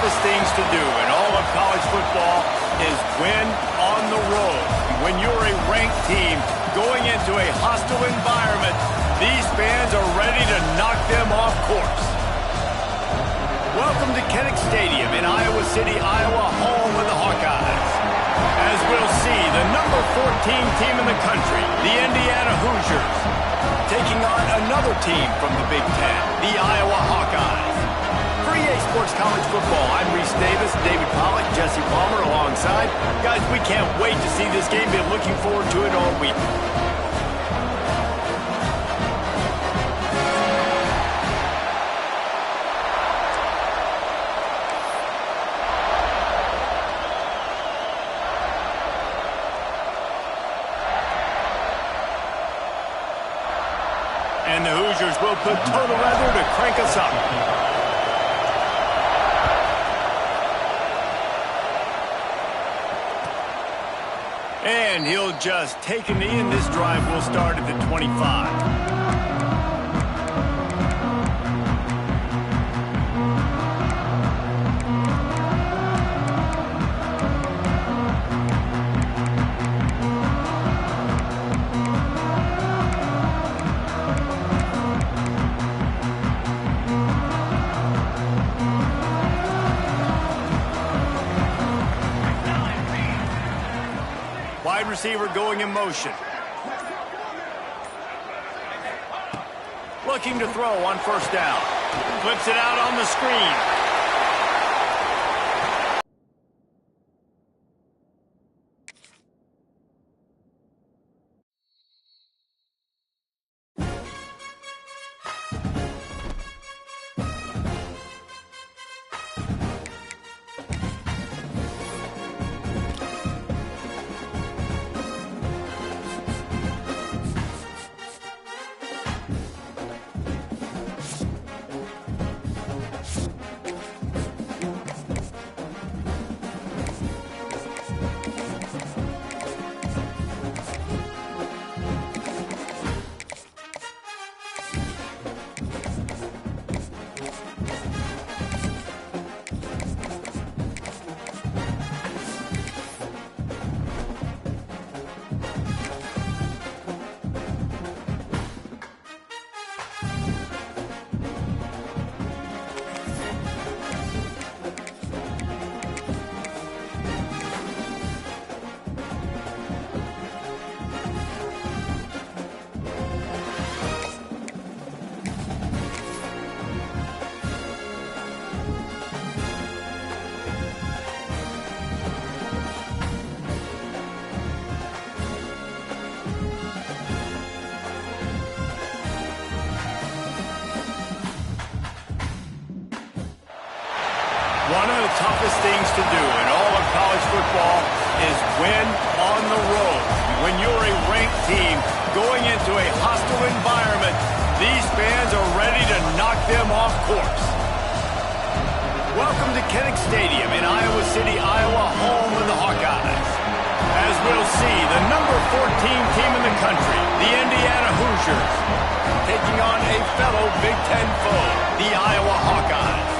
toughest things to do in all of college football is win on the road. When you're a ranked team going into a hostile environment, these fans are ready to knock them off course. Welcome to Kinnick Stadium in Iowa City, Iowa, home of the Hawkeyes. As we'll see, the number 14 team in the country, the Indiana Hoosiers, taking on another team from the Big Ten, the Iowa Hawkeyes. For EA Sports College Football, I'm Reese Davis, David Pollack, Jesse Palmer alongside. Guys, we can't wait to see this game. Been looking forward to it all week. And the Hoosiers will put toe to leather to crank us up. And he'll just take a knee, and this drive will start at the 25. Wide receiver going in motion. Looking to throw on first down. Flips it out on the screen. One of the toughest things to do in all of college football is win on the road. When you're a ranked team going into a hostile environment, these fans are ready to knock them off course. Welcome to Kinnick Stadium in Iowa City, Iowa, home of the Hawkeyes. As we'll see, the number 14 team in the country, the Indiana Hoosiers, taking on a fellow Big Ten foe, the Iowa Hawkeyes.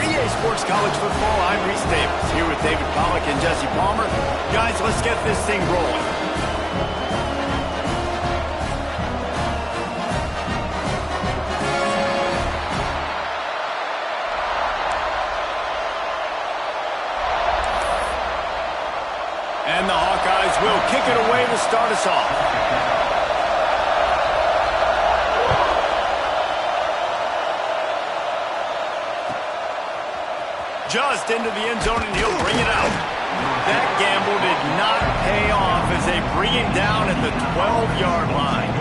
EA Sports College Football, I'm Reese Davis, here with David Pollack and Jesse Palmer. Guys, let's get this thing rolling. And the Hawkeyes will kick it away to start us off. Just into the end zone, and he'll bring it out. That gamble did not pay off as they bring it down at the 12-yard line.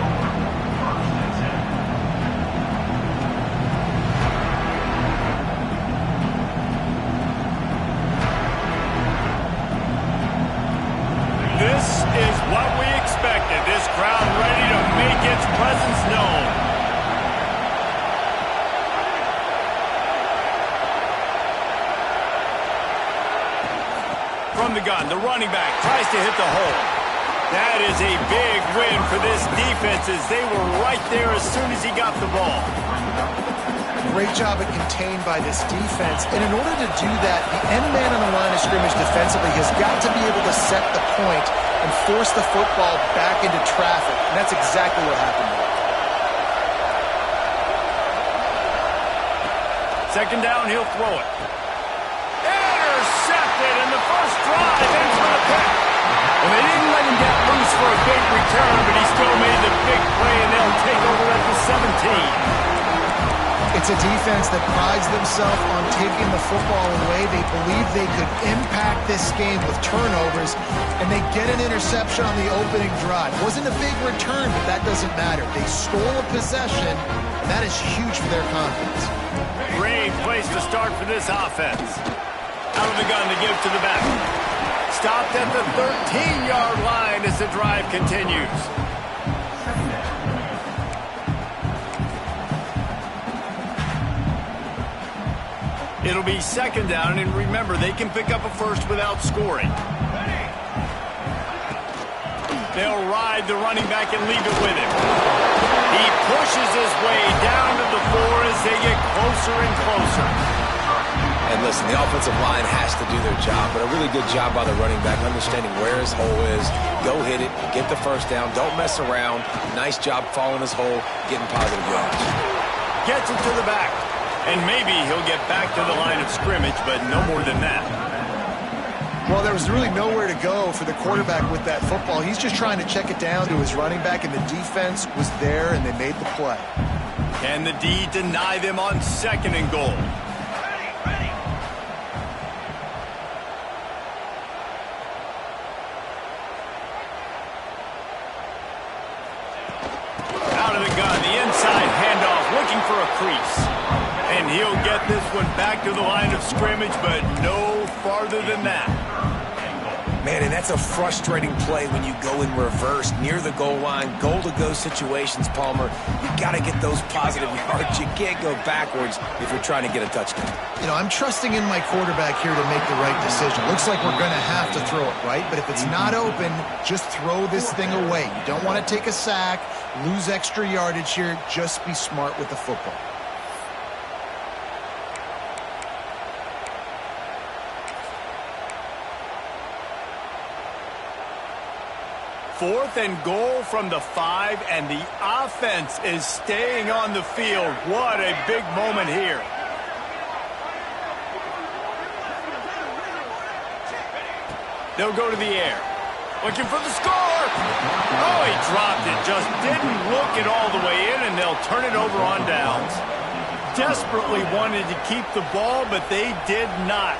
This is what we expected. This crowd ready to make its presence known. From the gun, the running back tries to hit the hole. That is a big win for this defense as they were right there as soon as he got the ball. Great job at contained by this defense. And in order to do that, the end man on the line of scrimmage defensively has got to be able to set the point and force the football back into traffic. And that's exactly what happened there. Second down, he'll throw it. Intercepted, and the first drive ends with a pick. Well, they didn't let him get loose for a big return, but he still made the big play, and they'll take over at the 17. It's a defense that prides themselves on taking the football away. They believe they could impact this game with turnovers, and they get an interception on the opening drive. Wasn't a big return, but that doesn't matter. They stole a possession, and that is huge for their confidence. Great place to start for this offense. Out of the gun to give to the back. Stopped at the 13-yard line as the drive continues. It'll be second down, and remember, they can pick up a first without scoring. They'll ride the running back and leave it with him. He pushes his way down to the 4 as they get closer and closer. And listen, the offensive line has to do their job, but a really good job by the running back, understanding where his hole is. Go hit it, get the first down, don't mess around. Nice job following his hole, getting positive yards. Gets it to the back. And maybe he'll get back to the line of scrimmage, but no more than that. Well, there was really nowhere to go for the quarterback with that football. He's just trying to check it down to his running back, and the defense was there, and they made the play. Can the D deny them on second and goal? Out of the gun, the inside handoff, looking for a crease. And he'll get this one back to the line of scrimmage, but no farther than that. Man, and that's a frustrating play when you go in reverse near the goal line, goal-to-go situations, Palmer. You got to get those positive yards. You can't go backwards if you're trying to get a touchdown. You know, I'm trusting in my quarterback here to make the right decision. Looks like we're going to have to throw it, right? But if it's not open, just throw this thing away. You don't want to take a sack, lose extra yardage here. Just be smart with the football. Fourth and goal from the 5, and the offense is staying on the field. What a big moment here. They'll go to the air. Looking for the score. Oh, he dropped it. Just didn't look it all the way in, and they'll turn it over on downs. Desperately wanted to keep the ball, but they did not.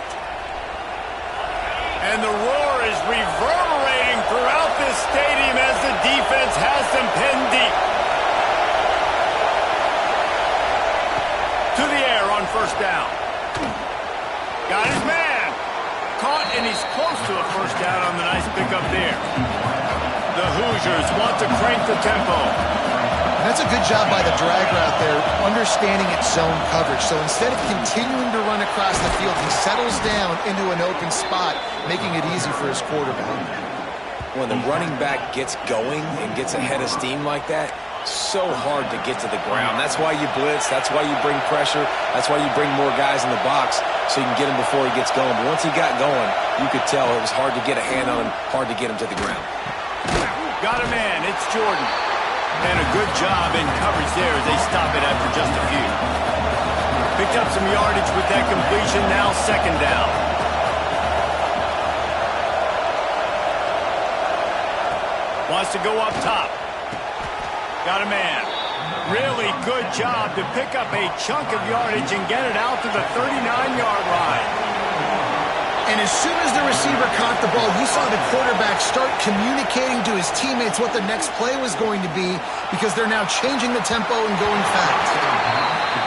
And the roar is reverberating throughout this stadium as the defense has them pinned deep. To the air on first down. Got his man. Caught, and he's close to a first down on the nice pickup there. The Hoosiers want to crank the tempo. That's a good job by the drag route there, understanding its zone coverage. So instead of continuing to run across the field, he settles down into an open spot, making it easy for his quarterback. When the running back gets going and gets ahead of steam like that, so hard to get to the ground. That's why you blitz. That's why you bring pressure. That's why you bring more guys in the box so you can get him before he gets going. But once he got going, you could tell it was hard to get a hand on him, hard to get him to the ground. Got a man. It's Jordan. And a good job in coverage there as they stop it after just a few. Picked up some yardage with that completion. Now second down. Wants to go up top. Got a man. Really good job to pick up a chunk of yardage and get it out to the 39-yard line. And as soon as the receiver caught the ball, you saw the quarterback start communicating to his teammates what the next play was going to be, because they're now changing the tempo and going fast.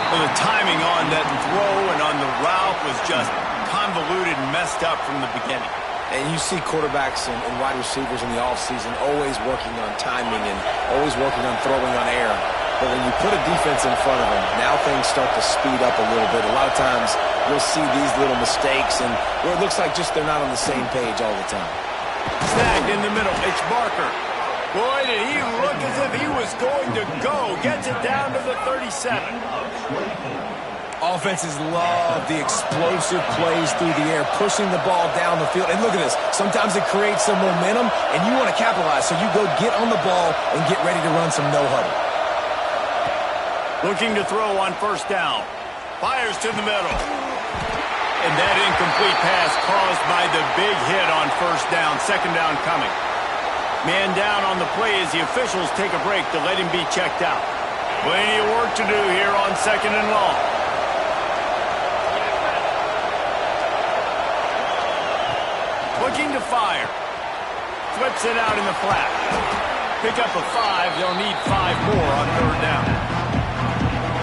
Well, the timing on that throw and on the route was just convoluted and messed up from the beginning. And you see quarterbacks and wide receivers in the offseason always working on timing and always working on throwing on air. But when you put a defense in front of them, now things start to speed up a little bit. A lot of times you'll see these little mistakes and where it looks like just they're not on the same page all the time. Snagged in the middle. It's Barker. Boy, did he look as if he was going to go. Gets it down to the 37. Offenses love the explosive plays through the air, pushing the ball down the field. And look at this. Sometimes it creates some momentum, and you want to capitalize. So you go get on the ball and get ready to run some no-huddle. Looking to throw on first down. Fires to the middle. And that incomplete pass caused by the big hit on first down. Second down coming. Man down on the play as the officials take a break to let him be checked out. Plenty of work to do here on second and long. Looking to fire. Flips it out in the flat. Pick up a 5. They'll need 5 more on third down.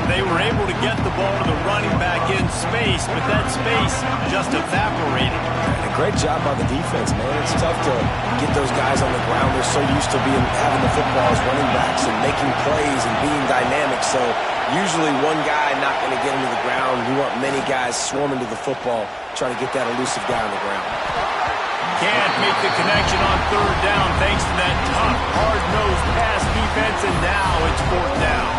They were able to get the ball to the running back in space, but that space just evaporated. A great job by the defense, man. It's tough to get those guys on the ground. They're so used to having the football as running backs and making plays and being dynamic. So usually one guy not going to get him to the ground. You want many guys swarming to the football, trying to get that elusive guy on the ground. Can't make the connection on third down thanks to that tough, hard-nosed pass defense, and now it's fourth down.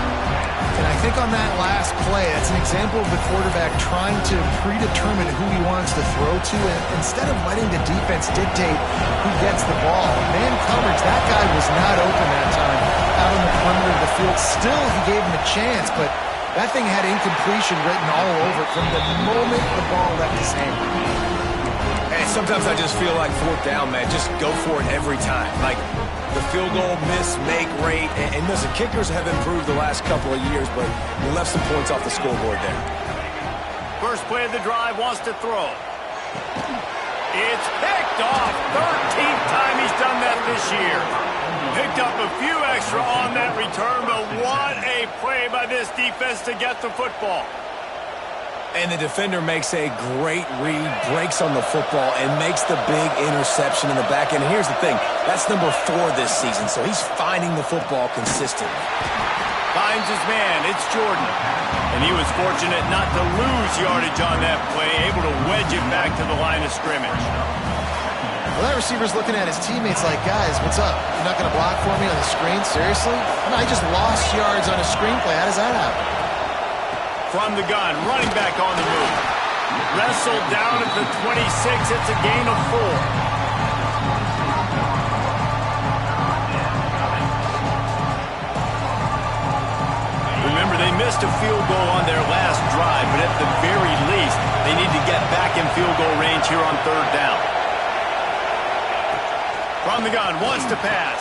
And I think on that last play, it's an example of the quarterback trying to predetermine who he wants to throw to, and instead of letting the defense dictate who gets the ball. Man coverage, that guy was not open that time out on the perimeter of the field. Still, he gave him a chance, but that thing had incompletion written all over it from the moment the ball left his hand. And sometimes I just feel like fourth down, man, just go for it every time. Like the field goal miss-make rate. And listen, kickers have improved the last couple of years, but you left some points off the scoreboard there. First play of the drive, wants to throw. It's picked off. 13th time he's done that this year. Picked up a few extra on that return, but what a play by this defense to get the football. And the defender makes a great read, breaks on the football, and makes the big interception in the back end. And here's the thing, that's number 4 this season, so he's finding the football consistently. Finds his man, it's Jordan. And he was fortunate not to lose yardage on that play, able to wedge it back to the line of scrimmage. Well, that receiver's looking at his teammates like, guys, what's up? You're not going to block for me on the screen? Seriously? I just lost yards on a screenplay. How does that happen? From the gun, running back on the move. Wrestled down at the 26. It's a gain of 4. Remember, they missed a field goal on their last drive, but at the very least, they need to get back in field goal range here on third down. From the gun, wants to pass.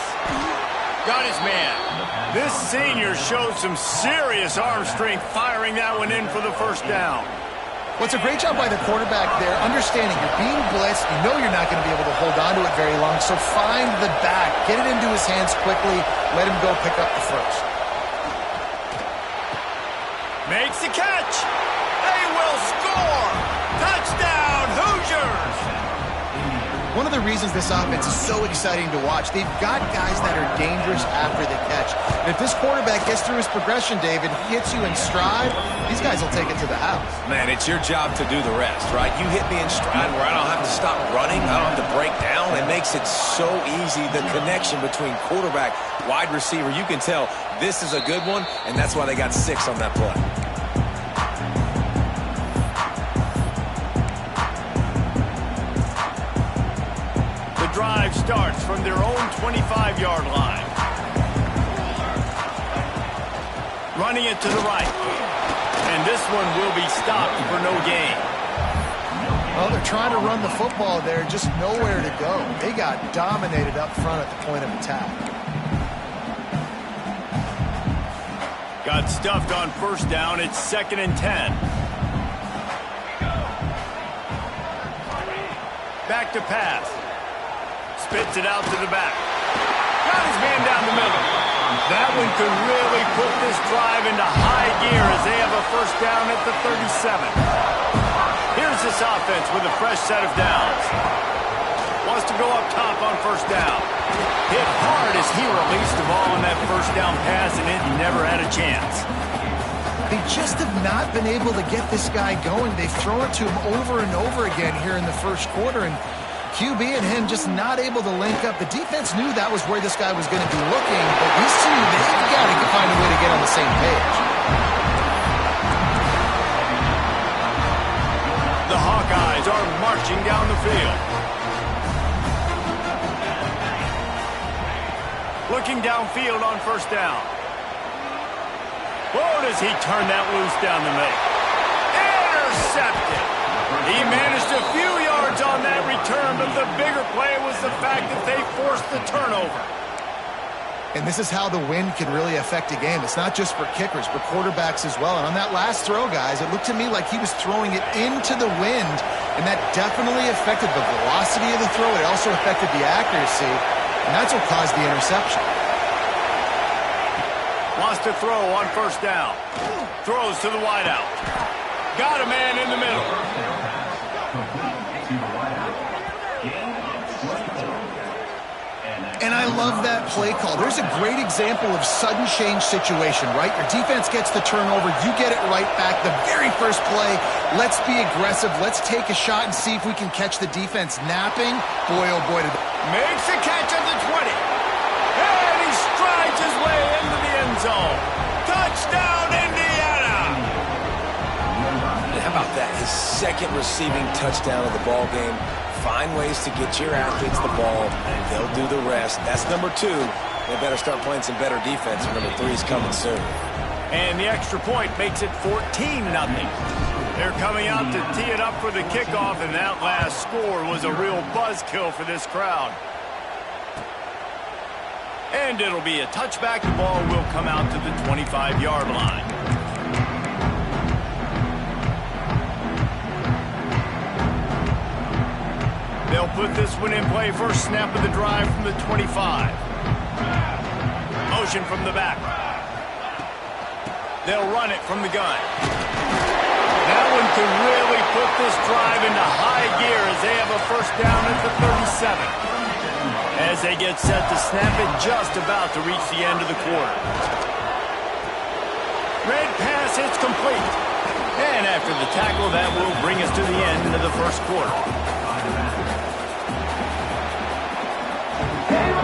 Got his man. This senior showed some serious arm strength firing that one in for the first down. Well, it's a great job by the quarterback there, understanding you're being blitzed, you know you're not going to be able to hold on to it very long, so find the back, get it into his hands quickly, let him go pick up the first. Makes the catch. They will score. Touchdown, Hoosiers. One of the reasons this offense is so exciting to watch, they've got guys that are dangerous after the catch. And if this quarterback gets through his progression, David, hits you in stride, these guys will take it to the house. Man, it's your job to do the rest, right? You hit me in stride where I don't have to stop running, I don't have to break down. It makes it so easy, the connection between quarterback, wide receiver. You can tell this is a good one, and that's why they got 6 on that play. Drive starts from their own 25-yard line. Running it to the right. And this one will be stopped for no gain. Well, they're trying to run the football there, just nowhere to go. They got dominated up front at the point of attack. Got stuffed on first down. It's 2nd and 10. Back to pass. Spits it out to the back. Got his man down the middle. That one could really put this drive into high gear as they have a first down at the 37. Here's this offense with a fresh set of downs. Wants to go up top on first down. Hit hard as he released the ball on that first down pass, and it never had a chance. They just have not been able to get this guy going. They've thrown it to him over and over again here in the first quarter, and QB and him just not able to link up. The defense knew that was where this guy was going to be looking, but these two, they've got to find a way to get on the same page. The Hawkeyes are marching down the field. Looking downfield on first down. Whoa, does he turn that loose down the middle? Intercepted. He managed a few yards on that return, but the bigger play was the fact that they forced the turnover. And this is how the wind can really affect a game. It's not just for kickers, but quarterbacks as well. And on that last throw, guys, it looked to me like he was throwing it into the wind, and that definitely affected the velocity of the throw. It also affected the accuracy, and that's what caused the interception. Wants to throw on first down. Throws to the wideout. Got a man in the middle. And I love that play call. There's a great example of sudden change situation, right? Your defense gets the turnover. You get it right back. The very first play, let's be aggressive. Let's take a shot and see if we can catch the defense napping. Boy, oh boy. Makes a catch at the 20. And he strides his way into the end zone. Touchdown, Indiana! How about that? His second receiving touchdown of the ball game. Find ways to get your athletes the ball. They'll do the rest. That's number 2. They better start playing some better defense. Number 3's coming soon. And the extra point makes it 14-0. They're coming out to tee it up for the kickoff, and that last score was a real buzzkill for this crowd. And it'll be a touchback. The ball will come out to the 25-yard line. They'll put this one in play. First snap of the drive from the 25. Motion from the back. They'll run it from the gun. That one can really put this drive into high gear as they have a first down at the 37. As they get set to snap it, just about to reach the end of the quarter. Red pass hits complete. And after the tackle, that will bring us to the end of the first quarter.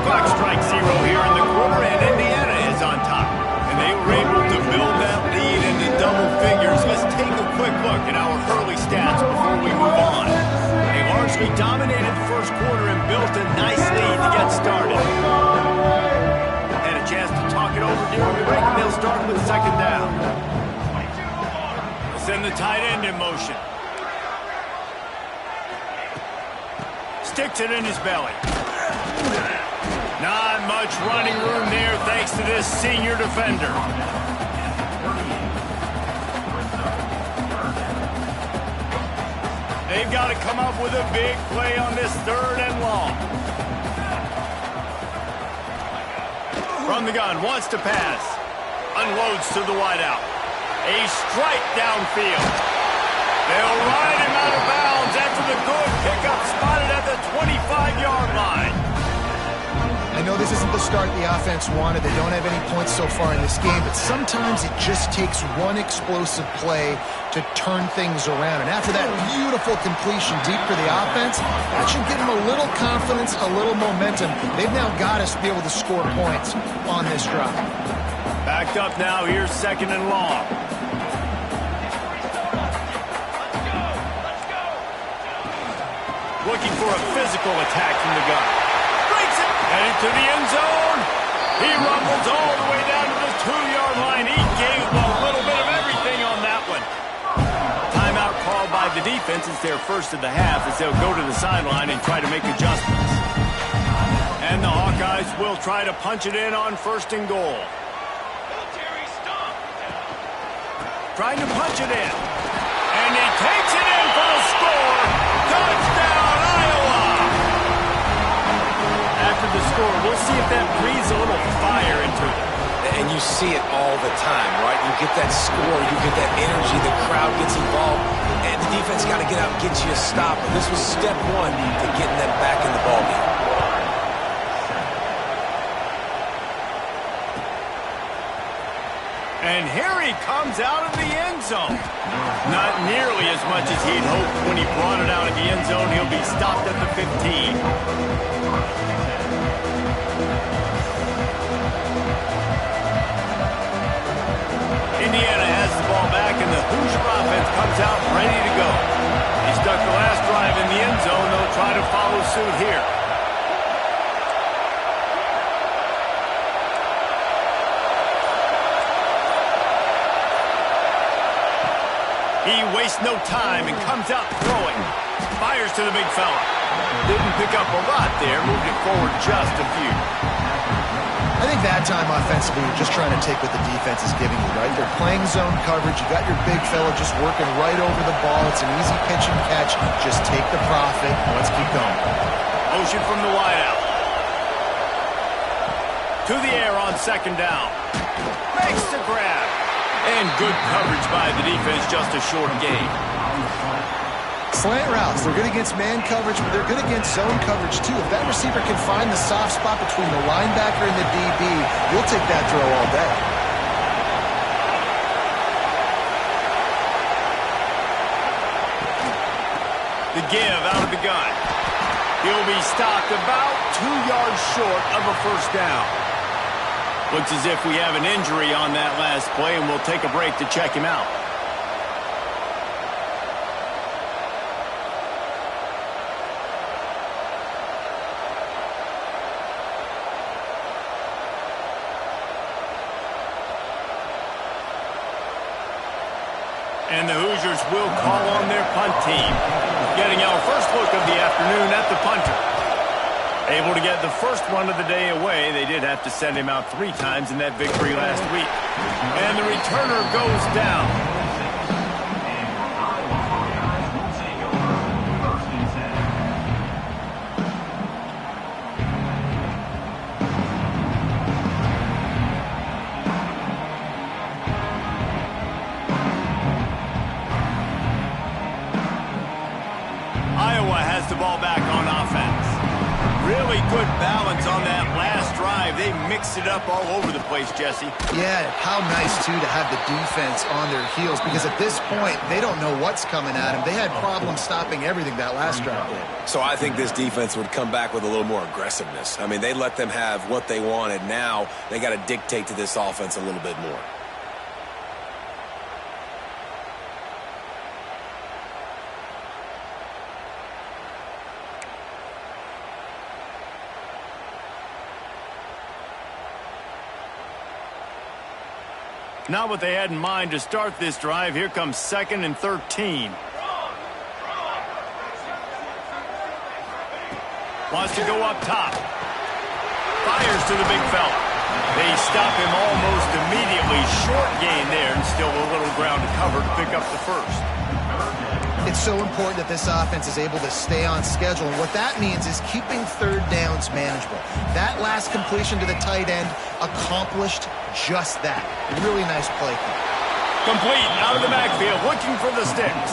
Clock strikes 0 here in the quarter, and Indiana is on top. And they were able to build that lead into double figures. Let's take a quick look at our early stats before we move on. They largely dominated the first quarter and built a nice lead to get started. And a chance to talk it over during the break, and they'll start with second down. Send the tight end in motion. Sticks it in his belly. Not much running room there thanks to this senior defender. They've got to come up with a big play on this third and long. From the gun, wants to pass. Unloads to the wideout. A strike downfield. They'll ride him out of bounds after the good pickup spotted at the 25-yard line. I know this isn't the start the offense wanted. They don't have any points so far in this game, but sometimes it just takes one explosive play to turn things around. And after that beautiful completion deep for the offense, that should give them a little confidence, a little momentum. They've now got us to be able to score points on this drive. Backed up now, here's second and long. Looking for a physical attack from the gun. Breaks it. Headed to the end zone. He rumbles all the way down to the 2-yard line. He gave a little bit of everything on that one. Timeout called by the defense. It's their first of the half as they'll go to the sideline and try to make adjustments. And the Hawkeyes will try to punch it in on first and goal. Trying to punch it in. And he takes it in for the score. Touchdown, Iowa! After the score, we'll see if that breathes a little fire into it. And you see it all the time, right? You get that score, you get that energy, the crowd gets involved, and the defense got to get out and get you a stop. And this was step one to getting them back in the ballgame. And here he comes out of the end zone. Not nearly as much as he'd hoped when he brought it out of the end zone. He'll be stopped at the 15. Indiana has the ball back, and the Hoosier offense comes out ready to go. He stuck the last drive in the end zone. They'll try to follow suit here. He wastes no time and comes out throwing. Fires to the big fella. Didn't pick up a lot there. Moved it forward just a few. I think that time offensively, you're just trying to take what the defense is giving you, right? They're playing zone coverage. You got your big fella just working right over the ball. It's an easy pitch and catch. Just take the profit. Let's keep going. Motion from the wideout. To the air on second down. Makes the grab. And good coverage by the defense, just a short gain. Slant routes, they're good against man coverage, but they're good against zone coverage too. If that receiver can find the soft spot between the linebacker and the DB, you'll take that throw all day. The give out of the gun. He'll be stopped about 2 yards short of a first down. Looks as if we have an injury on that last play, and we'll take a break to check him out. And the Hoosiers will call on their punt team. Getting our first look of the afternoon at the punter. Able to get the first one of the day away. They did have to send him out 3 times in that victory last week. And the returner goes down. Iowa has the ball back on offense. Really good balance on that last drive. They mixed it up all over the place, Jesse. Yeah, how nice, too, to have the defense on their heels, because at this point, they don't know what's coming at them. They had problems stopping everything that last drive did. So I think this defense would come back with a little more aggressiveness. I mean, they let them have what they wanted. Now they got to dictate to this offense a little bit more. Not what they had in mind to start this drive. Here comes 2nd and 13. Wants to go up top. Fires to the big fella. They stop him almost immediately. Short gain there, and still a little ground to cover to pick up the first. It's so important that this offense is able to stay on schedule. And what that means is keeping third downs manageable. That last completion to the tight end accomplished just that. Really nice play. Complete out of the backfield, looking for the sticks.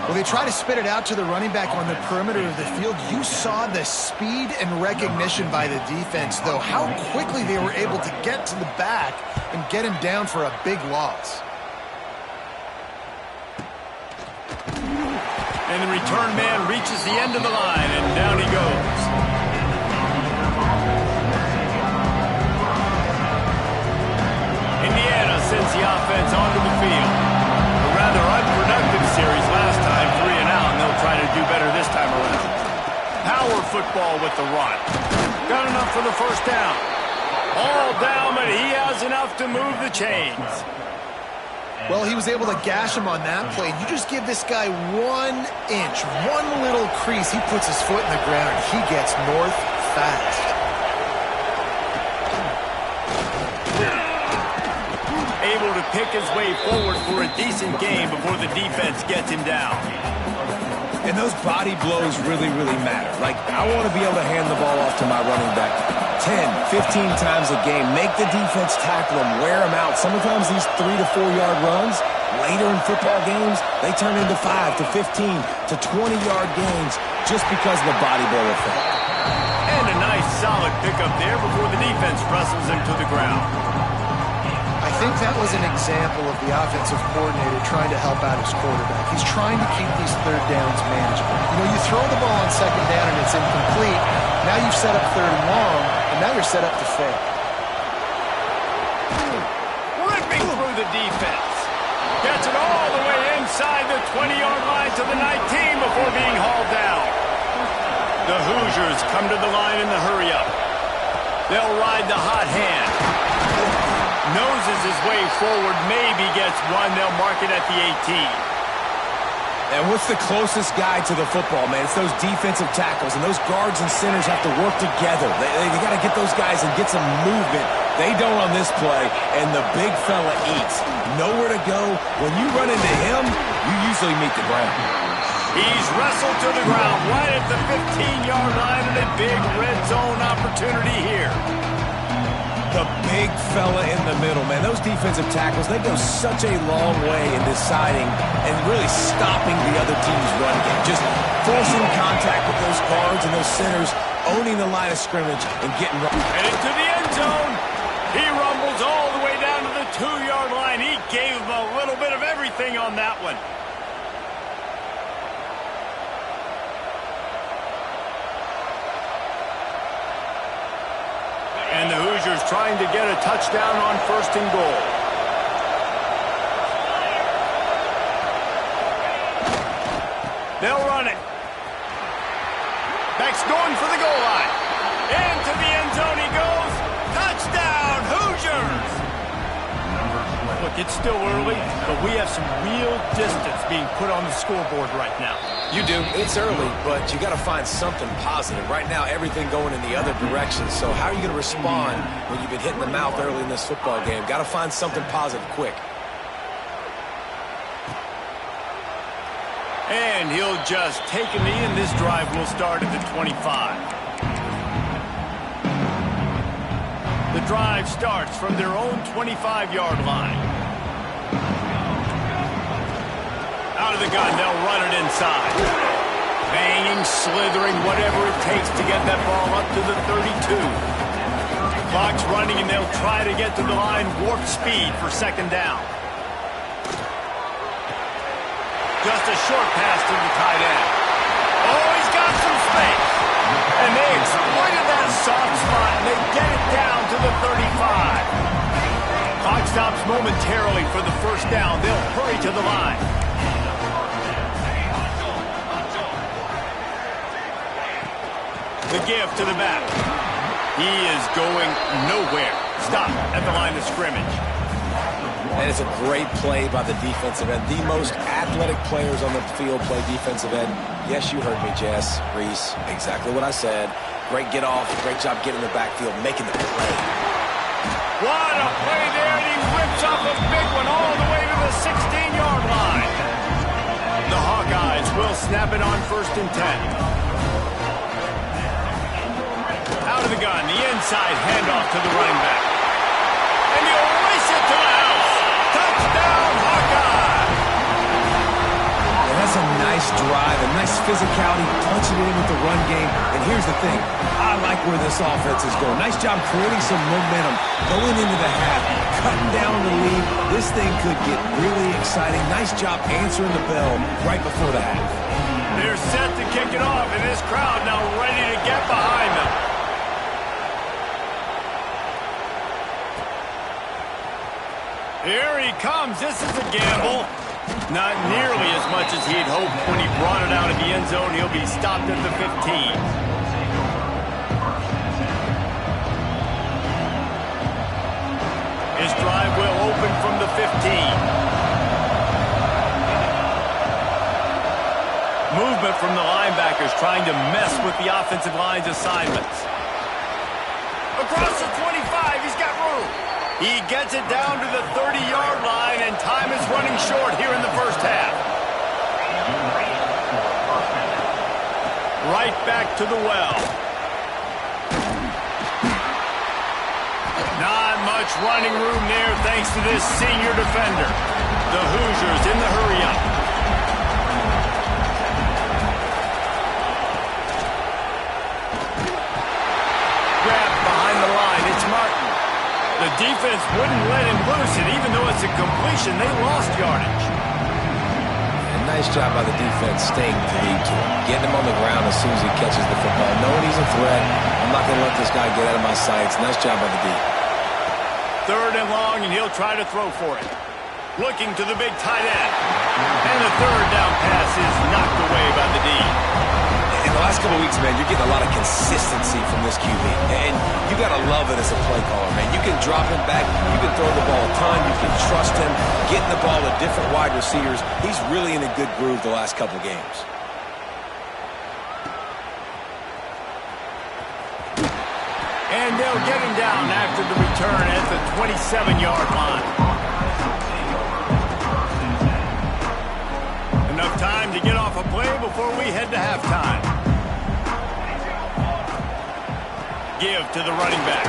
Well, they try to spit it out to the running back on the perimeter of the field. You saw the speed and recognition by the defense, though. How quickly they were able to get to the back and get him down for a big loss. And the return man reaches the end of the line, and down he goes. Indiana sends the offense onto the field. A rather unproductive series last time, 3 and out, and they'll try to do better this time around. Power football with the run. Got enough for the first down. All down, but he has enough to move the chains. Well, he was able to gash him on that play. You just give this guy 1 inch, one little crease. He puts his foot in the ground. He gets north fast. Able to pick his way forward for a decent game before the defense gets him down. And those body blows really, really matter. Like, I want to be able to hand the ball off to my running back 10, 15 times a game. Make the defense tackle him, wear him out. Sometimes these 3 to 4 yard runs, later in football games, they turn into 5 to 15 to 20 yard gains just because of the body blow effect. And a nice solid pickup there before the defense wrestles him to the ground. think that was an example of the offensive coordinator trying to help out his quarterback. He's trying to keep these third downs manageable. You know, you throw the ball on second down and it's incomplete. Now you've set up third and long, and now you're set up to fail. Ripping through the defense. Gets it all the way inside the 20-yard line to the 19 before being hauled down. The Hoosiers come to the line in the hurry-up. They'll ride the hot hand. Noses his way forward, maybe gets one. They'll mark it at the 18. And what's the closest guy to the football, man? It's those defensive tackles, and those guards and centers have to work together. They got to get those guys and get some movement. They don't on this play, and the big fella eats. Nowhere to go. When you run into him, you usually meet the ground. He's wrestled to the ground right at the 15-yard line, and a big red zone opportunity here. The big fella in the middle, man. Those defensive tackles, they go such a long way in deciding and really stopping the other team's run game. Just forcing contact with those guards and those centers, owning the line of scrimmage and getting right. Headed to the end zone. He rumbles all the way down to the 2-yard line. He gave him a little bit of everything on that one. And the Hoosiers trying to get a touchdown on 1st and goal. They'll run it. Beck's going for the goal line. Into the end zone he goes. Touchdown, Hoosiers! Look, it's still early, but we have some real distance being put on the scoreboard right now. You do. It's early, but you got to find something positive. Right now, everything going in the other direction. So how are you going to respond when you've been hit in the mouth early in this football game? Got to find something positive quick. And he'll just take a knee, and this drive will start at the 25. The drive starts from their own 25-yard line. Out of the gun, they'll run it inside. Banging, slithering, whatever it takes to get that ball up to the 32. Clock's running, and they'll try to get to the line warp speed for 2nd down. Just a short pass to the tight end. Oh, he's got some space. And they exploited that soft spot, and they get it down to the 35. Clock stops momentarily for the 1st down. They'll hurry to the line. The give to the back. He is going nowhere. Stop at the line of scrimmage. And it's a great play by the defensive end. The most athletic players on the field play defensive end. Yes, you heard me, Jess, Reese. Exactly what I said. Great get off. Great job getting in the backfield, making the play. What a play there, and he rips up a big one all the way to the 16-yard line. The Hawkeyes will snap it on 1st and 10. Out of the gun, the inside handoff to the running back. And he'll race it to the house. Touchdown, Hawkeye! And that's a nice drive, a nice physicality, punching it in with the run game. And here's the thing, I like where this offense is going. Nice job creating some momentum, going into the half, cutting down the lead. This thing could get really exciting. Nice job answering the bell right before the half. They're set to kick it off, and this crowd now ready to get behind them. Here he comes. This is a gamble. Not nearly as much as he'd hoped when he brought it out of the end zone. He'll be stopped at the 15. His drive will open from the 15. Movement from the linebackers trying to mess with the offensive line's assignments. Across the 25, he's got room. He gets it down to the 30-yard line, and time is running short here in the 1st half. Right back to the well. Not much running room there thanks to this senior defender. The Hoosiers in the hurry-up. Grabbed behind the line. It's Martin. The defense wouldn't let him loose, and even though it's a completion, they lost yardage. And nice job by the defense staying to lead to him. Getting him on the ground as soon as he catches the football. Knowing he's a threat, I'm not going to let this guy get out of my sights. Nice job by the D. 3rd and long, and he'll try to throw for it. Looking to the big tight end. And the 3rd down pass is knocked away by the D. In the last couple of weeks, man, you're getting a lot of consistency from this QB. And you got to love it as a play caller, man. You can drop him back. You can throw the ball a ton. You can trust him. Getting the ball to different wide receivers. He's really in a good groove the last couple of games. And they'll get him down after the return at the 27-yard line. Enough time to get off a play before we head to halftime. Give to the running back.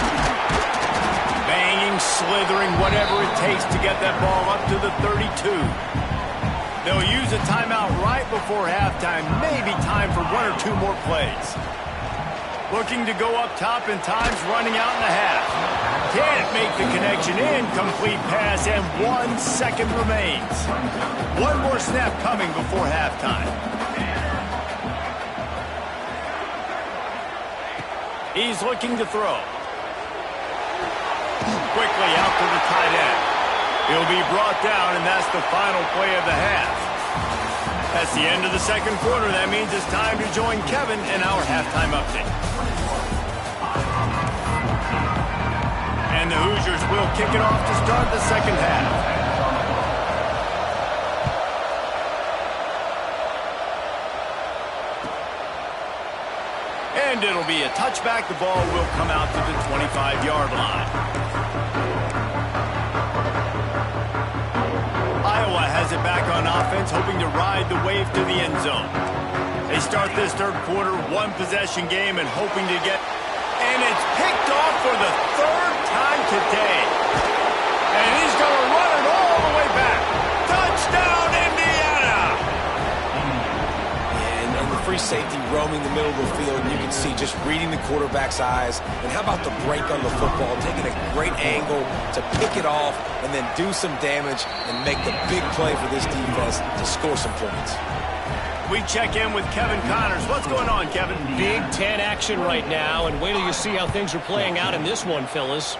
Banging, slithering, whatever it takes to get that ball up to the 32. They'll use a timeout right before halftime. Maybe time for 1 or 2 more plays. Looking to go up top, and time's running out in the half. Can't make the connection. Incomplete pass, and 1 second remains. 1 more snap coming before halftime. He's looking to throw. Quickly out to the tight end. He'll be brought down, and that's the final play of the half. That's the end of the 2nd quarter. That means it's time to join Kevin in our halftime update. And the Hoosiers will kick it off to start the 2nd half. And it'll be a touchback. The ball will come out to the 25-yard line. Iowa has it back on offense, hoping to ride the wave to the end zone. They start this 3rd quarter, 1-possession game, and hoping to get... And it's picked off for the 3rd time today. And he's going to run it all the way back. Touchdown, Indiana! And the free safety roaming the middle of the field, and you can see just reading the quarterback's eyes. And how about the break on the football, taking a great angle to pick it off and then do some damage and make the big play for this defense to score some points. We check in with Kevin Connors. What's going on, Kevin? Big Ten action right now, and wait till you see how things are playing out in this one, Phyllis.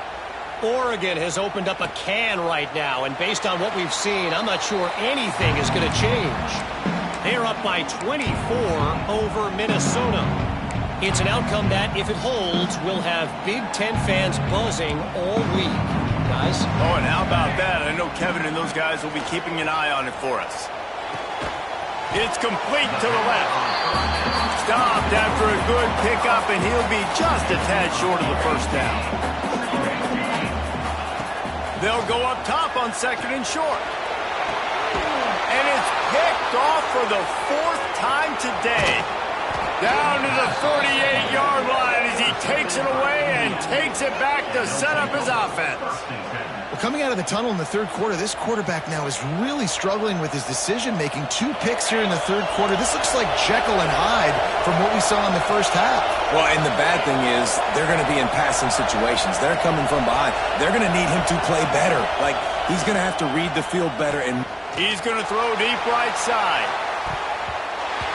Oregon has opened up a can right now, and based on what we've seen, I'm not sure anything is going to change. They're up by 24 over Minnesota. It's an outcome that, if it holds, will have Big Ten fans buzzing all week. Guys? Oh, and how about that? I know Kevin and those guys will be keeping an eye on it for us. It's complete to the left. Stopped after a good pickup, and he'll be just a tad short of the 1st down. They'll go up top on 2nd and short. And it's picked off for the 4th time today. Down to the 38-yard line as he takes it away and takes it back to set up his offense. Well, coming out of the tunnel in the 3rd quarter, this quarterback now is really struggling with his decision-making. 2 picks here in the 3rd quarter. This looks like Jekyll and Hyde from what we saw in the 1st half. Well, and the bad thing is they're going to be in passing situations. They're coming from behind. They're going to need him to play better. Like, he's going to have to read the field better. And he's going to throw deep right side.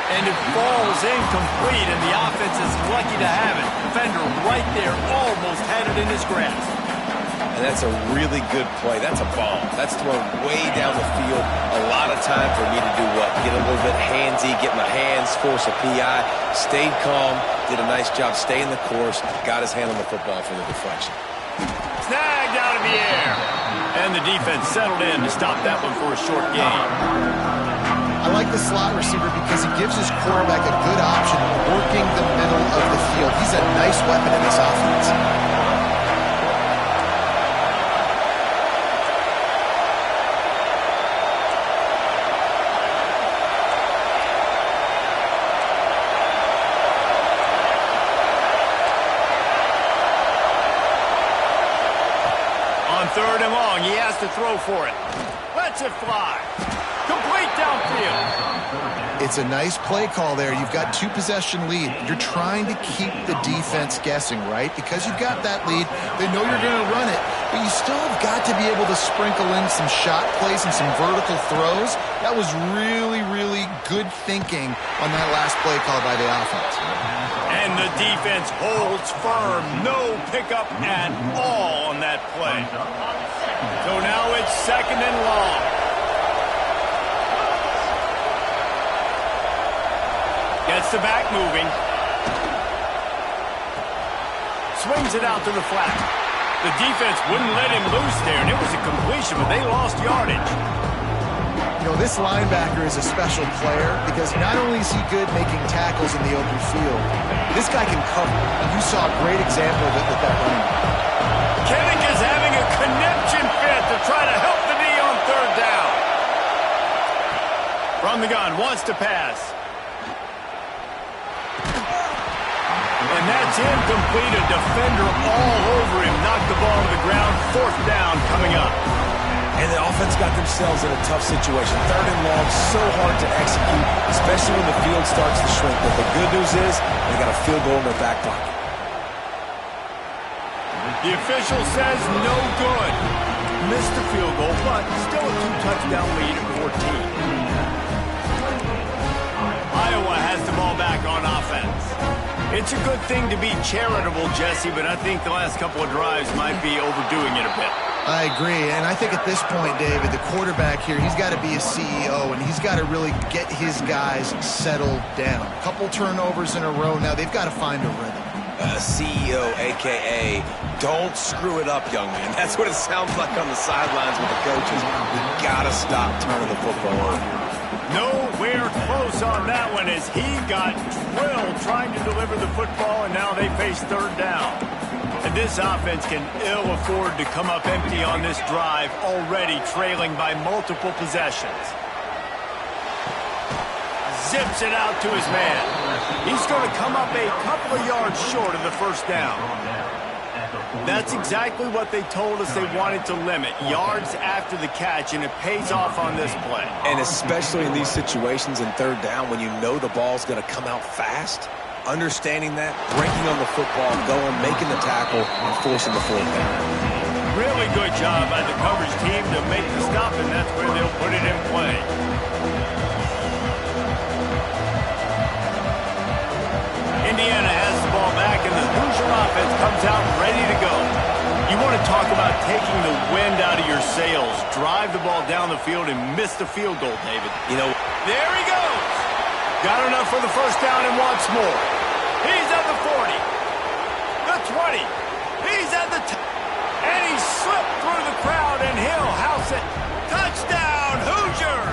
And it falls incomplete, and the offense is lucky to have it. Defender right there almost had it in his grasp. And that's a really good play. That's a ball. That's thrown way down the field. A lot of time for me to do what? Get a little bit handsy, get my hands, force a PI. Stayed calm, did a nice job staying the course, got his hand on the football for the deflection. Snagged out of the air. And the defense settled in to stop that one for a short gain. I like the slot receiver because he gives his quarterback a good option working the middle of the field. He's a nice weapon in this offense. On 3rd and long, he has to throw for it. Lets it fly. Complete downfield. It's a nice play call there. You've got 2-possession lead. You're trying to keep the defense guessing, right? Because you've got that lead, they know you're going to run it, but you still have got to be able to sprinkle in some shot plays and some vertical throws. That was really, really good thinking on that last play call by the offense. And the defense holds firm. No pickup at all on that play. So now it's 2nd and long. Gets the back moving. Swings it out to the flat. The defense wouldn't let him loose there, and it was a completion, but they lost yardage. You know, this linebacker is a special player because not only is he good making tackles in the open field, this guy can cover. And you saw a great example of it with that running back. Kennick is having a connection fit to try to help the knee on 3rd down. From the gun, wants to pass. And that's incomplete. A defender all over him. Knocked the ball to the ground. 4th down coming up. And the offense got themselves in a tough situation. 3rd and long, so hard to execute, especially when the field starts to shrink. But the good news is they got a field goal in their back pocket. The official says no good. Missed the field goal, but still a 2-touchdown lead at 14. Iowa has the ball back on offense. It's a good thing to be charitable, Jesse, but I think the last couple of drives might be overdoing it a bit. I agree, and I think at this point, David, the quarterback here, he's got to be a CEO, and he's got to really get his guys settled down. A couple turnovers in a row now. They've got to find a rhythm. CEO, a.k.a. don't screw it up, young man. That's what it sounds like on the sidelines with the coaches. We got to stop turning the football over. Nowhere close on that one as he got drilled trying to deliver the football, and now they face 3rd down. And this offense can ill afford to come up empty on this drive, already trailing by multiple possessions. Zips it out to his man. He's going to come up a couple of yards short of the 1st down. That's exactly what they told us they wanted to limit, yards after the catch, and it pays off on this play. And especially in these situations in 3rd down when you know the ball's going to come out fast, understanding that, breaking on the football, going, making the tackle, and forcing the 4th down. Really good job by the coverage team to make the stop, and that's where they'll put it in play. Indiana has the ball back, and the Hoosier offense comes out ready to go. You want to talk about taking the wind out of your sails. Drive the ball down the field and miss the field goal, David. You know, there he goes. Got enough for the 1st down and wants more. He's at the 40. The 20. He's at the and he slipped through the crowd, and he'll house it. Touchdown, Hoosiers!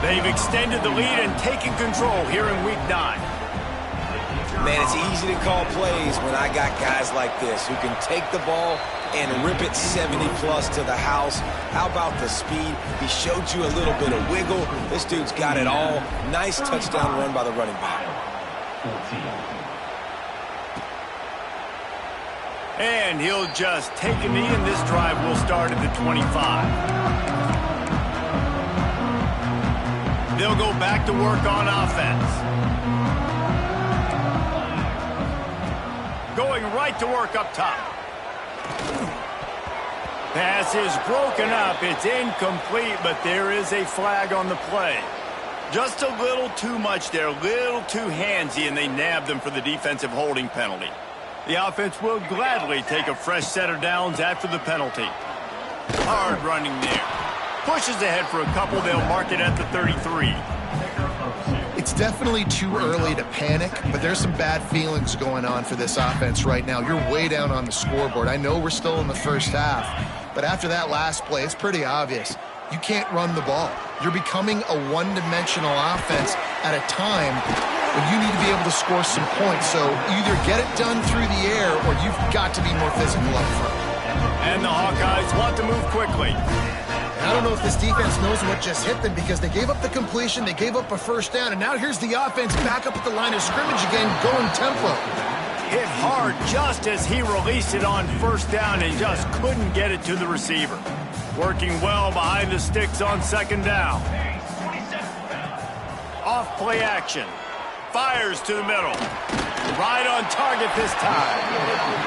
They've extended the lead and taken control here in Week 9. man, it's easy to call plays when I got guys like this who can take the ball and rip it 70-plus to the house. How about the speed? He showed you a little bit of wiggle. This dude's got it all. Nice touchdown run by the running back. And he'll just take a knee, and this drive will start at the 25. They'll go back to work on offense. Going right to work up top. Pass is broken up. It's incomplete, but there is a flag on the play. Just a little too much there, a little too handsy, and they nab them for the defensive holding penalty. The offense will gladly take a fresh set of downs after the penalty. Hard running there. Pushes ahead for a couple. They'll mark it at the 33. It's definitely too early to panic, but there's some bad feelings going on for this offense right now. You're way down on the scoreboard. I know we're still in the first half, but after that last play, it's pretty obvious. You can't run the ball. You're becoming a one-dimensional offense at a time when you need to be able to score some points. So either get it done through the air or you've got to be more physical up front. And the Hawkeyes want to move quickly. And I don't know if this defense knows what just hit them because they gave up the completion, they gave up a first down, and now here's the offense back up at the line of scrimmage again, going tempo. Hit hard just as he released it on first down and just couldn't get it to the receiver. Working well behind the sticks on second down. off play action. Fires to the middle. Right on target this time.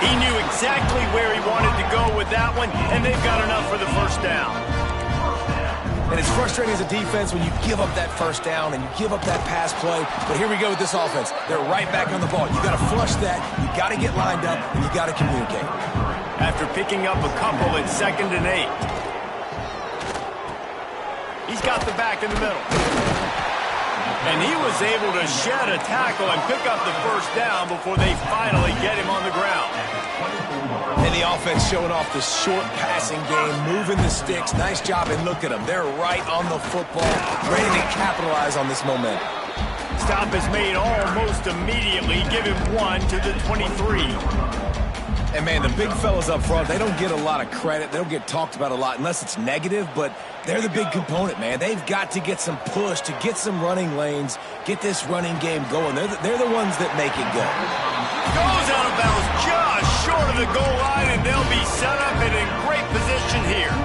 He knew exactly where he wanted to go with that one, and they've got enough for the first down. And it's frustrating as a defense when you give up that first down and you give up that pass play. But here we go with this offense. They're right back on the ball. You got to flush that. You got to get lined up, and you got to communicate. After picking up a couple at 2nd and 8. He's got the back in the middle. And he was able to shed a tackle and pick up the first down before they finally get him on the ground. And the offense showing off the short passing game, moving the sticks. Nice job, and look at them. They're right on the football, ready to capitalize on this momentum. Stop is made almost immediately. Give him 1 to the 23. And, man, the big fellas up front, they don't get a lot of credit. They don't get talked about a lot unless it's negative, but they're the big component, man. They've got to get some push to get some running lanes, get this running game going. They're the ones that make it go. Goes out of bounds just short of the goal line, and they'll be set up and in great position here.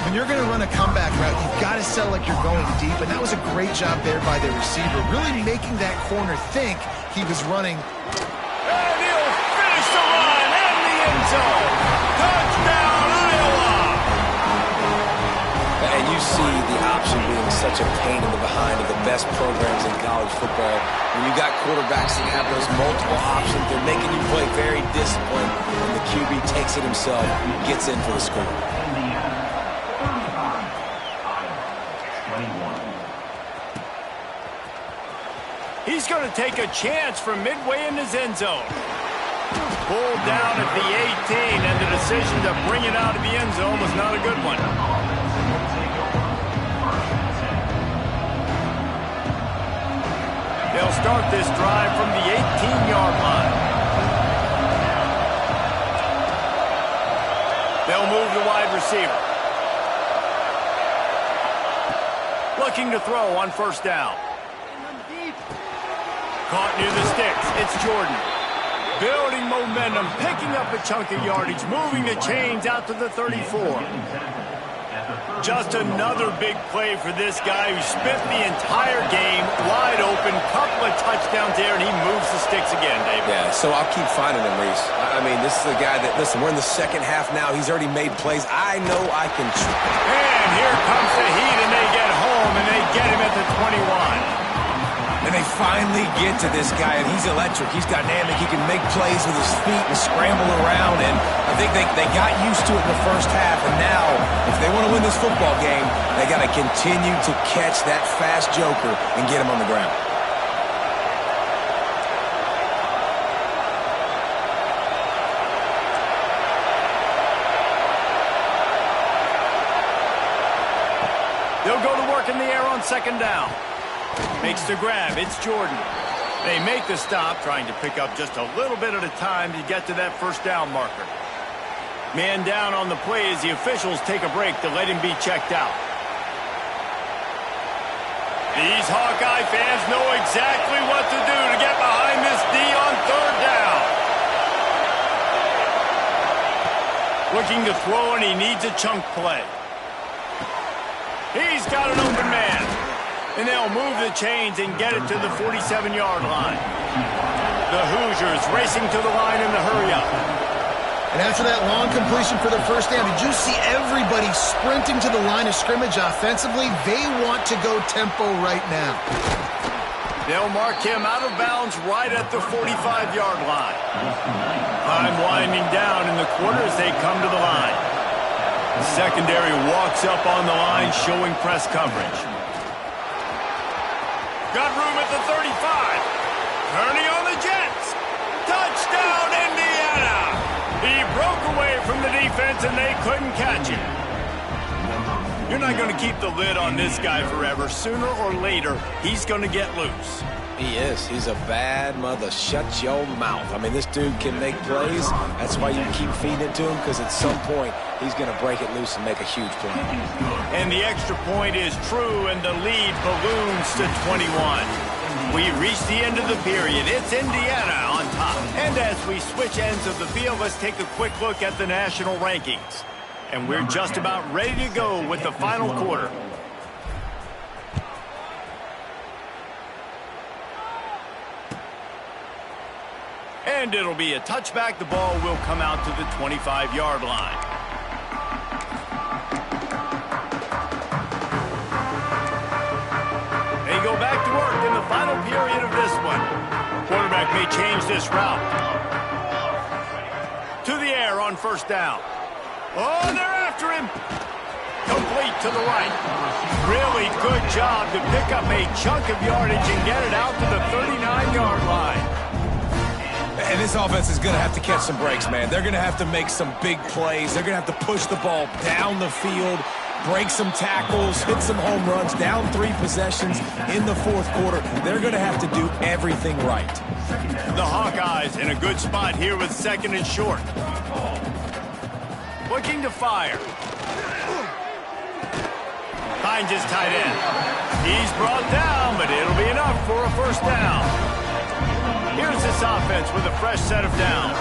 When you're going to run a comeback route, you've got to sell like you're going deep, and that was a great job there by the receiver, really making that corner think he was running. And he'll finish the line and the end zone. Touchdown, Iowa! And you see the option being such a pain in the behind of the best programs in college football. When you got quarterbacks that have those multiple options, they're making you play very disciplined, and the QB takes it himself, gets in for the score. He's going to take a chance from midway in his end zone. Pulled down at the 18, and the decision to bring it out of the end zone was not a good one. They'll start this drive from the 18-yard line. They'll move the wide receiver. Looking to throw on first down. Caught near the sticks. It's Jordan. Building momentum, picking up a chunk of yardage, moving the chains out to the 34. Just another big play for this guy who spent the entire game wide open, couple of touchdowns there, and he moves the sticks again, David. Yeah, so I'll keep finding him, Reese. I mean, this is a guy that, listen, we're in the second half now. He's already made plays. I know I can. And here comes the heat, and they get home, and they get him at the 21. And they finally get to this guy, and he's electric. He's dynamic. He can make plays with his feet and scramble around. And I think they got used to it in the first half. And now, if they want to win this football game, they got to continue to catch that fast joker and get him on the ground. They'll go to work in the air on second down. Makes the grab. It's Jordan. They make the stop, trying to pick up just a little bit at a time to get to that first down marker. Man down on the play as the officials take a break to let him be checked out. These Hawkeye fans know exactly what to do to get behind this D on third down. Looking to throw, and he needs a chunk play. He's got an open man. And they'll move the chains and get it to the 47-yard line. The Hoosiers racing to the line in the hurry-up. And after that long completion for the first down, did you see everybody sprinting to the line of scrimmage offensively? They want to go tempo right now. They'll mark him out of bounds right at the 45-yard line. Time winding down in the quarter as they come to the line. The secondary walks up on the line, showing press coverage. Got room at the 35. Turning on the Jets. Touchdown, Indiana. He broke away from the defense, and they couldn't catch him. You're not going to keep the lid on this guy forever. Sooner or later, he's going to get loose. He is. He's a bad mother. Shut your mouth. I mean, this dude can make plays. That's why you keep feeding it to him, because at some point, he's going to break it loose and make a huge play. And the extra point is true, and the lead balloons to 21. We reach the end of the period. It's Indiana on top. And as we switch ends of the field, let's take a quick look at the national rankings. And we're just about ready to go with the final quarter. And it'll be a touchback. The ball will come out to the 25-yard line. They go back to work in the final period of this one. Quarterback may change this route. To the air on first down. Oh, they're after him. Complete to the right. Really good job to pick up a chunk of yardage and get it out to the 39-yard line. And this offense is going to have to catch some breaks, man. They're going to have to make some big plays. They're going to have to push the ball down the field, break some tackles, hit some home runs, down 3 possessions in the fourth quarter. They're going to have to do everything right. The Hawkeyes in a good spot here with second and short. Looking to fire. Finds his tight end. He's brought down, but it'll be enough for a first down. Here's this offense with a fresh set of downs.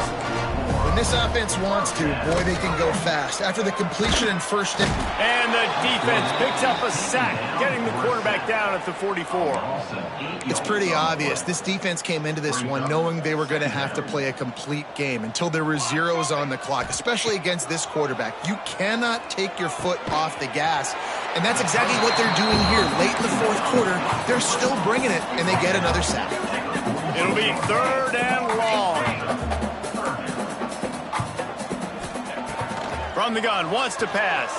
When this offense wants to, boy, they can go fast. After the completion and first down. And the defense picks up a sack, getting the quarterback down at the 44. It's pretty obvious. This defense came into this one knowing they were going to have to play a complete game until there were zeros on the clock, especially against this quarterback. You cannot take your foot off the gas, and that's exactly what they're doing here. Late in the fourth quarter, they're still bringing it, and they get another sack. It'll be third and long. From the gun, wants to pass.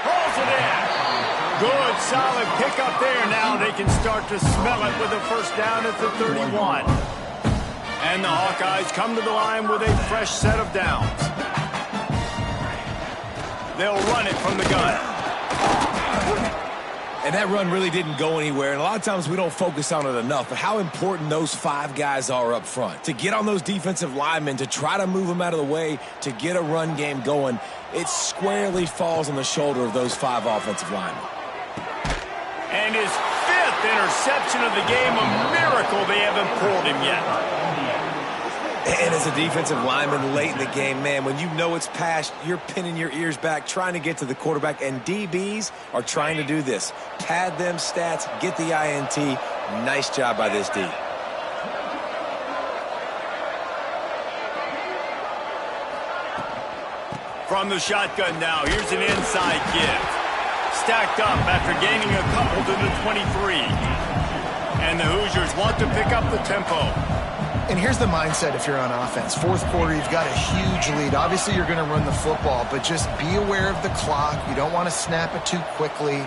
Pulls it in. Good, solid pickup there. Now they can start to smell it with a first down at the 31. And the Hawkeyes come to the line with a fresh set of downs. They'll run it from the gun. And that run really didn't go anywhere. And a lot of times we don't focus on it enough, but how important those 5 guys are up front. To get on those defensive linemen, to try to move them out of the way, to get a run game going, it squarely falls on the shoulder of those 5 offensive linemen. And his 5th interception of the game, a miracle they haven't pulled him yet. And as a defensive lineman late in the game, man, when you know it's past, you're pinning your ears back, trying to get to the quarterback, and DBs are trying to do this. Pad them stats, get the INT. Nice job by this D. From the shotgun now, here's an inside give. Stacked up after gaining a couple to the 23. And the Hoosiers want to pick up the tempo. And here's the mindset if you're on offense. Fourth quarter, you've got a huge lead. Obviously, you're going to run the football, but just be aware of the clock. You don't want to snap it too quickly.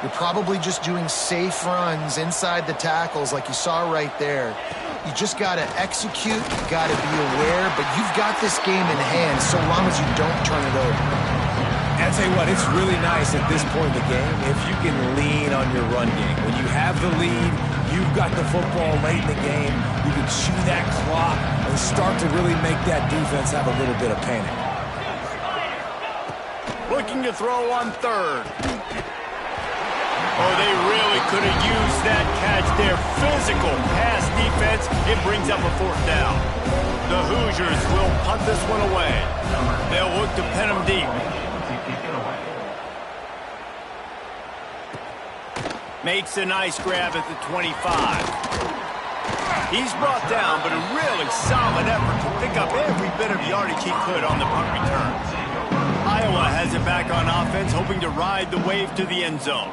You're probably just doing safe runs inside the tackles like you saw right there. You just got to execute. You got to be aware, but you've got this game in hand so long as you don't turn it over. And I'll tell you what, it's really nice at this point in the game if you can lean on your run game. When you have the lead, you've got the football late in the game, you can chew that clock and start to really make that defense have a little bit of panic. Looking to throw on third. Oh, they really could have used that catch there. Physical pass defense. It brings up a fourth down. The Hoosiers will punt this one away. They'll look to pin them deep. Makes a nice grab at the 25. He's brought down, but a really solid effort to pick up every bit of yardage he could on the punt return. Iowa has it back on offense, hoping to ride the wave to the end zone.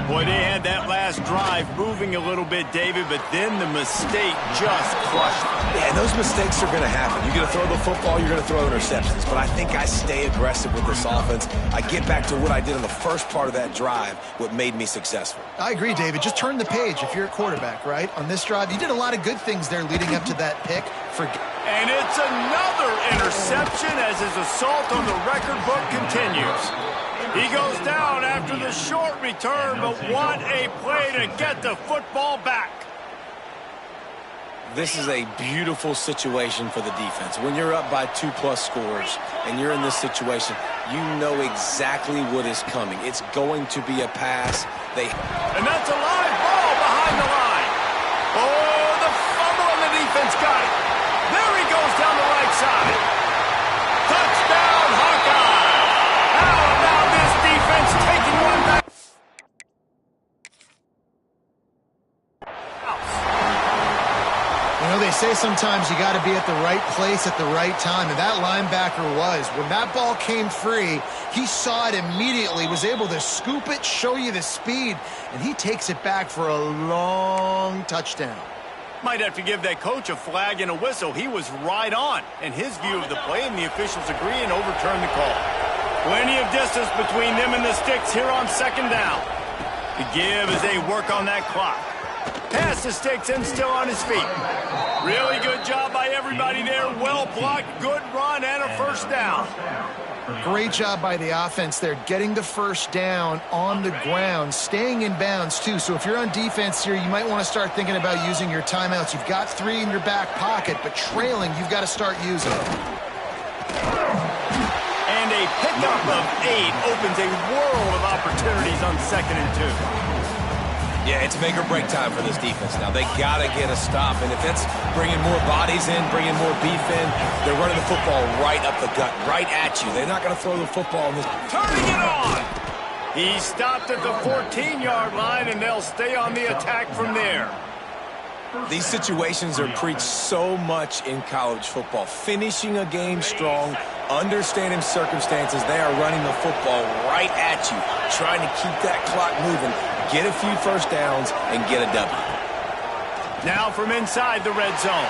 Boy, they had that last drive moving a little bit, David, but then the mistake just crushed them. Yeah, and those mistakes are going to happen. You're going to throw the football, you're going to throw interceptions. But I think I stay aggressive with this offense. I get back to what I did in the first part of that drive, what made me successful. I agree, David. Just turn the page if you're a quarterback, right? On this drive, you did a lot of good things there leading up to that pick. And it's another interception as his assault on the record book continues. He goes down after the short return, but what a play to get the football back. This is a beautiful situation for the defense. When you're up by 2+ scores and you're in this situation, you know exactly what is coming. It's going to be a pass. And that's a live ball behind the line. Oh, the fumble and the defense got it. There he goes down the right side. Touchdown, Hawkeye. How about this defense taking one back? You know, they say sometimes you got to be at the right place at the right time, and that linebacker was. When that ball came free, he saw it immediately, was able to scoop it, show you the speed, and he takes it back for a long touchdown. Might have to give that coach a flag and a whistle. He was right on in his view of the play, and the officials agree and overturn the call. Plenty of distance between them and the sticks here on second down. The give as they work on that clock. Pass the sticks and still on his feet. Really good job by everybody there. Well blocked, good run, and a first down. Great job by the offense there, getting the first down on the ground, staying in bounds too. So if you're on defense here, you might want to start thinking about using your timeouts. You've got 3 in your back pocket, but trailing, you've got to start using them. And a pickup of 8 opens a world of opportunities on 2nd and 2. Yeah, it's make or break time for this defense now. They got to get a stop, and if it's bringing more bodies in, bringing more beef in, they're running the football right up the gut, right at you. They're not going to throw the football in this. Turning it on! He stopped at the 14-yard line, and they'll stay on the attack from there. These situations are preached so much in college football. Finishing a game strong, understanding circumstances. They are running the football right at you, trying to keep that clock moving, get a few first downs, and get a W. Now from inside the red zone.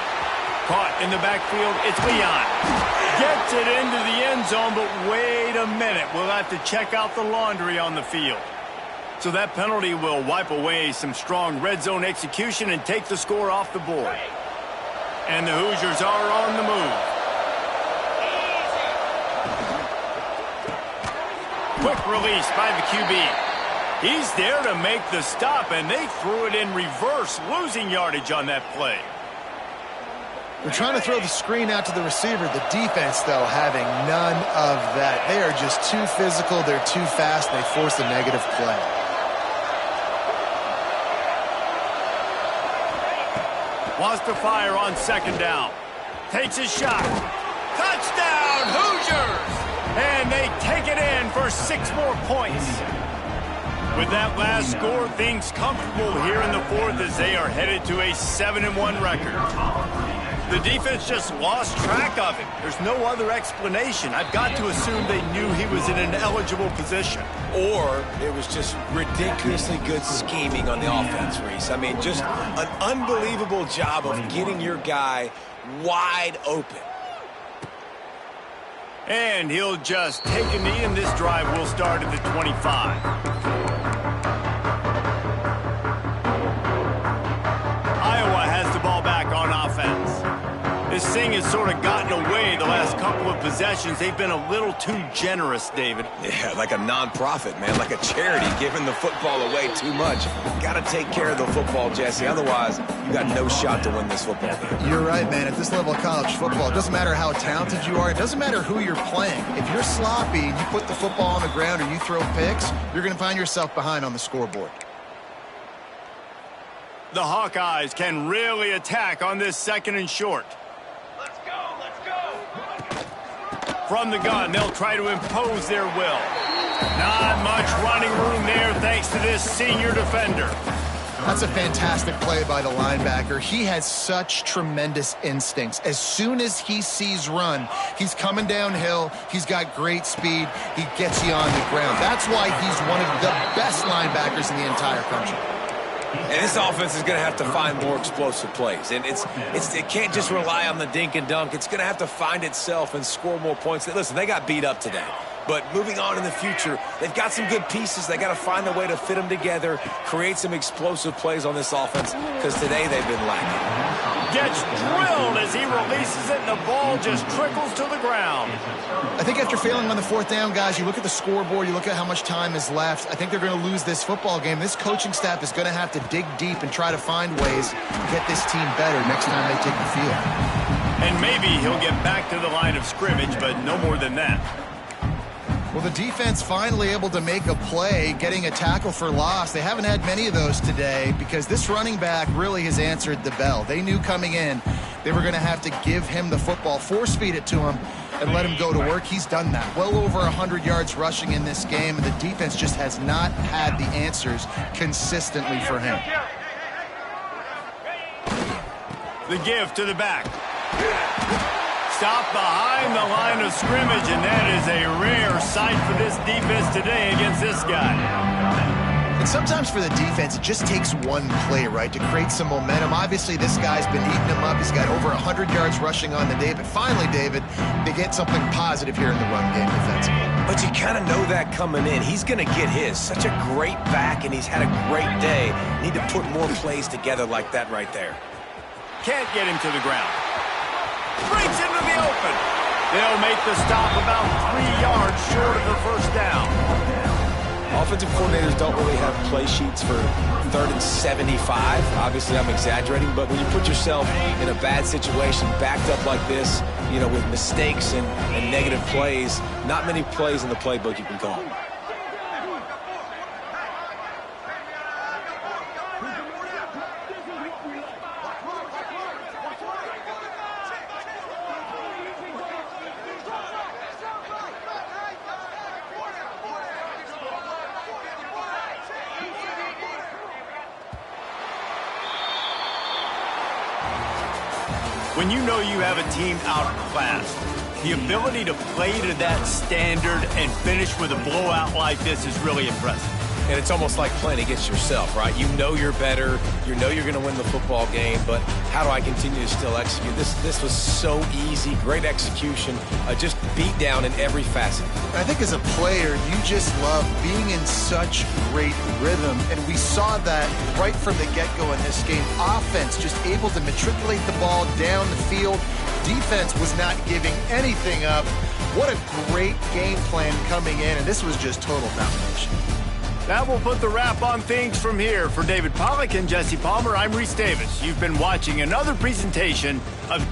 Caught in the backfield, it's Leon. Gets it into the end zone, but wait a minute. We'll have to check out the laundry on the field. So that penalty will wipe away some strong red zone execution and take the score off the board. And the Hoosiers are on the move. Quick release by the QB. He's there to make the stop, and they threw it in reverse, losing yardage on that play. They're trying to throw the screen out to the receiver. The defense, though, having none of that. They are just too physical. They're too fast. And they force a negative play. Wants to fire on 2nd down. Takes a shot. Touchdown, Hoosiers! And they take it in for 6 more points. With that last score, things comfortable here in the 4th as they are headed to a 7-1 record. The defense just lost track of him. There's no other explanation. I've got to assume they knew he was in an eligible position. Or it was just ridiculously good scheming on the offense, Reese. I mean, just an unbelievable job of getting your guy wide open. And he'll just take a knee, and this drive will start at the 25. Iowa has the ball back on offense. This thing has sort of gotten away the last couple of possessions. They've been a little too generous, David. Yeah, like a nonprofit, man, like a charity, giving the football away too much. Got to take care of the football, Jesse. Otherwise, you got no shot to win this football game. You're right, man. At this level of college football, it doesn't matter how talented you are. It doesn't matter who you're playing. If you're sloppy and you put the football on the ground or you throw picks, you're going to find yourself behind on the scoreboard. The Hawkeyes can really attack on this 2nd and short. From the gun, they'll try to impose their will. Not much running room there thanks to this senior defender. That's a fantastic play by the linebacker. He has such tremendous instincts. As soon as he sees run, he's coming downhill. He's got great speed. He gets you on the ground. That's why he's one of the best linebackers in the entire country. And this offense is going to have to find more explosive plays. And it can't just rely on the dink and dunk. It's going to have to find itself and score more points. Listen, they got beat up today. But moving on in the future, they've got some good pieces. They got to find a way to fit them together, create some explosive plays on this offense, because today they've been lacking. Gets drilled as he releases it, and the ball just trickles to the ground. I think after failing on the 4th down, guys, you look at the scoreboard, you look at how much time is left. I think they're going to lose this football game. This coaching staff is going to have to dig deep and try to find ways to get this team better next time they take the field. And maybe he'll get back to the line of scrimmage, but no more than that. Well, the defense finally able to make a play, getting a tackle for loss. They haven't had many of those today because this running back really has answered the bell. They knew coming in they were going to have to give him the football, force feed it to him, and let him go to work. He's done that. Well over 100 yards rushing in this game, and the defense just has not had the answers consistently for him. The give to the back. Stop behind the line of scrimmage, and that is a rare sight for this defense today against this guy. And sometimes for the defense, it just takes one play, right, to create some momentum. Obviously, this guy's been eating him up. He's got over 100 yards rushing on the day. But finally, David, they get something positive here in the run game defensively. But you kind of know that coming in. He's going to get his. Such a great back, and he's had a great day. Need to put more plays together like that right there. Can't get him to the ground. Breaks into the open. They'll make the stop about 3 yards short of the first down. Offensive coordinators don't really have play sheets for 3rd and 75. Obviously, I'm exaggerating, but when you put yourself in a bad situation, backed up like this, you know, with mistakes and negative plays, not many plays in the playbook you can call. When you know you have a team outclassed, the ability to play to that standard and finish with a blowout like this is really impressive. And it's almost like playing against yourself, right? You know you're better. You know you're going to win the football game, but how do I continue to still execute? This was so easy, great execution, just beat down in every facet. I think as a player, you just love being in such great rhythm, and we saw that right from the get-go in this game. Offense just able to matriculate the ball down the field. Defense was not giving anything up. What a great game plan coming in, and this was just total domination. That will put the wrap on things from here. For David Pollack and Jesse Palmer, I'm Reese Davis. You've been watching another presentation of